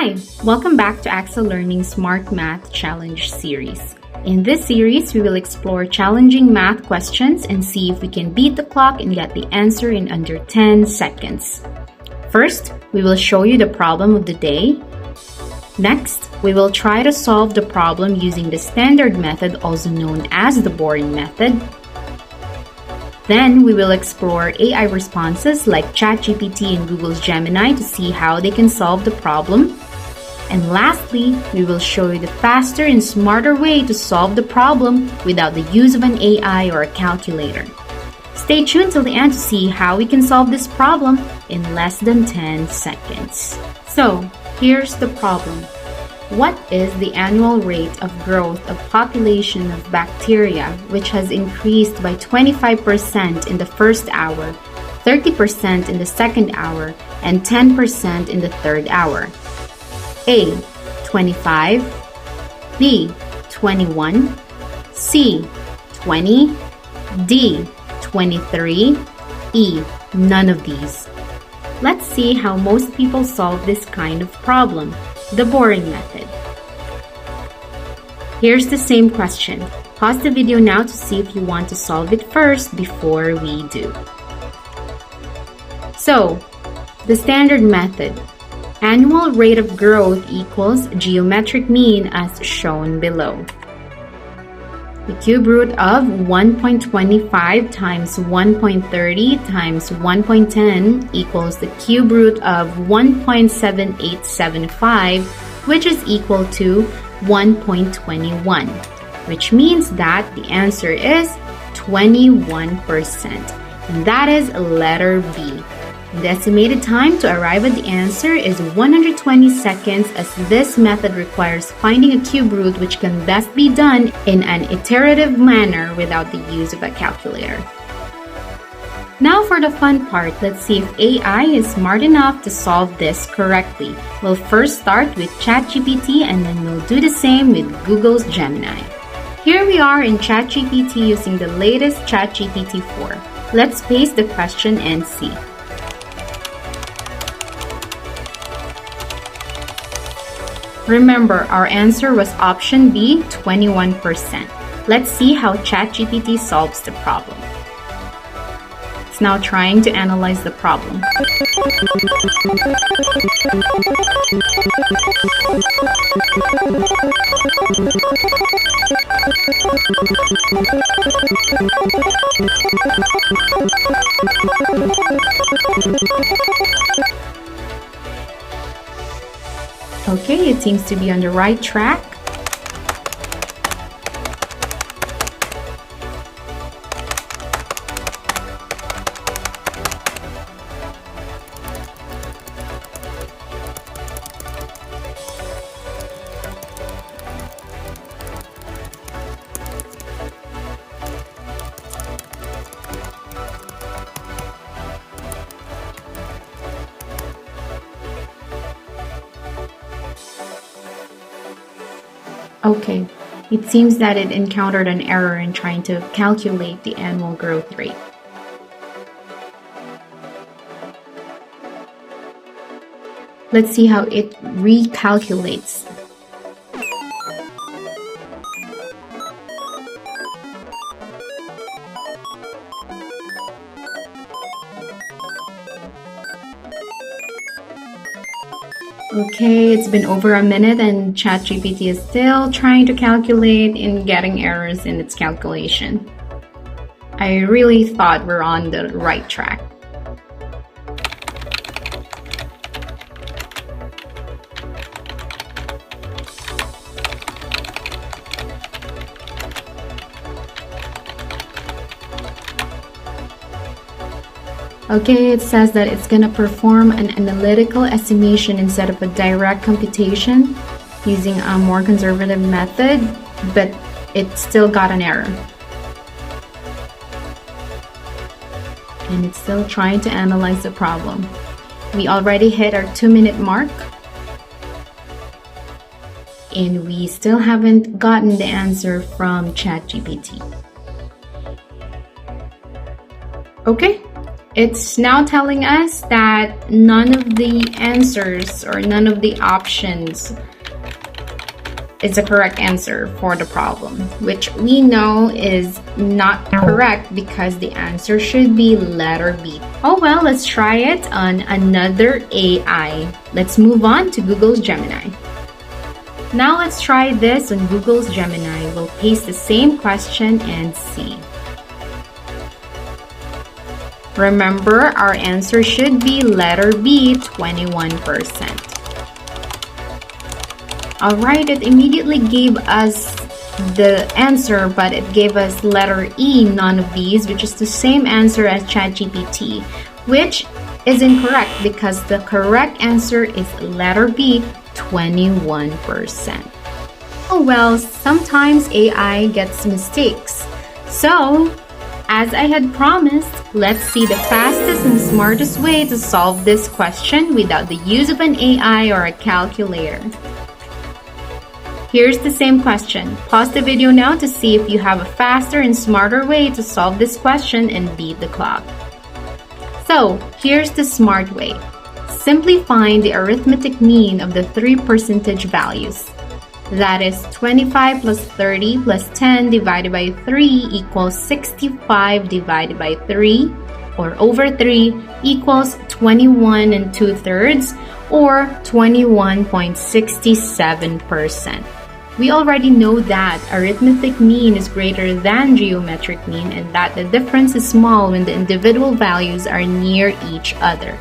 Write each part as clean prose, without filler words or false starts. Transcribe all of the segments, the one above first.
Hi, welcome back to Axel Learning Smart Math Challenge series. In this series, we will explore challenging math questions and see if we can beat the clock and get the answer in under 10 seconds. First, we will show you the problem of the day. Next, we will try to solve the problem using the standard method, also known as the boring method. Then, we will explore AI responses like ChatGPT and Google's Gemini to see how they can solve the problem. And lastly, we will show you the faster and smarter way to solve the problem without the use of an AI or a calculator. Stay tuned till the end to see how we can solve this problem in less than 10 seconds. So, here's the problem. What is the annual rate of growth of population of bacteria which has increased by 25% in the first hour, 30% in the second hour, and 10% in the third hour? A. 25, B. 21, C. 20, D. 23, E. None of these. Let's see how most people solve this kind of problem, the boring method. Here's the same question. Pause the video now to see if you want to solve it first before we do. So, the standard method. Annual rate of growth equals geometric mean as shown below. The cube root of 1.25 times 1.30 times 1.10 equals the cube root of 1.7875, which is equal to 1.21, which means that the answer is 21%, and that is letter B. The estimated time to arrive at the answer is 120 seconds, as this method requires finding a cube root, which can best be done in an iterative manner without the use of a calculator. Now for the fun part, let's see if AI is smart enough to solve this correctly. We'll first start with ChatGPT and then we'll do the same with Google's Gemini. Here we are in ChatGPT using the latest ChatGPT 4. Let's paste the question and see. Remember, our answer was option B, 21%. Let's see how ChatGPT solves the problem. It's now trying to analyze the problem. Okay, it seems to be on the right track. Okay, it seems that it encountered an error in trying to calculate the annual growth rate. Let's see how it recalculates. Okay, it's been over a minute and ChatGPT is still trying to calculate and getting errors in its calculation. I really thought we're on the right track. Okay, it says that it's going to perform an analytical estimation instead of a direct computation using a more conservative method, but it still got an error. And it's still trying to analyze the problem. We already hit our 2-minute mark, and we still haven't gotten the answer from ChatGPT. Okay. It's now telling us that none of the answers or none of the options is the correct answer for the problem, which we know is not correct because the answer should be letter B. Oh well, let's try it on another AI. Let's move on to Google's Gemini. Now let's try this on Google's Gemini. We'll paste the same question and see. Remember, our answer should be letter B, 21%. Alright, it immediately gave us the answer, but it gave us letter E, none of these, which is the same answer as ChatGPT, which is incorrect because the correct answer is letter B, 21%. Oh well, sometimes AI gets mistakes. So, as I had promised, let's see the fastest and smartest way to solve this question without the use of an AI or a calculator. Here's the same question. Pause the video now to see if you have a faster and smarter way to solve this question and beat the clock. So, here's the smart way. Simply find the arithmetic mean of the three percentage values. That is 25 plus 30 plus 10 divided by 3 equals 65 divided by 3, or over 3 equals 21 and 2/3, or 21.67%. We already know that arithmetic mean is greater than geometric mean and that the difference is small when the individual values are near each other.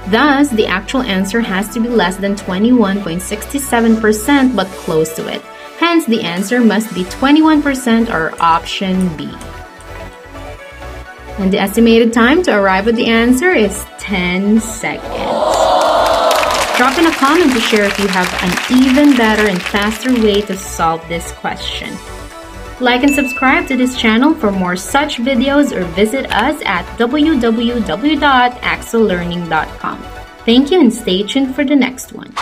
Thus, the actual answer has to be less than 21.67% but close to it. Hence, the answer must be 21% or option B. And the estimated time to arrive at the answer is 10 seconds. Drop in a comment to share if you have an even better and faster way to solve this question. Like and subscribe to this channel for more such videos or visit us at www.axellearning.com. Thank you and stay tuned for the next one.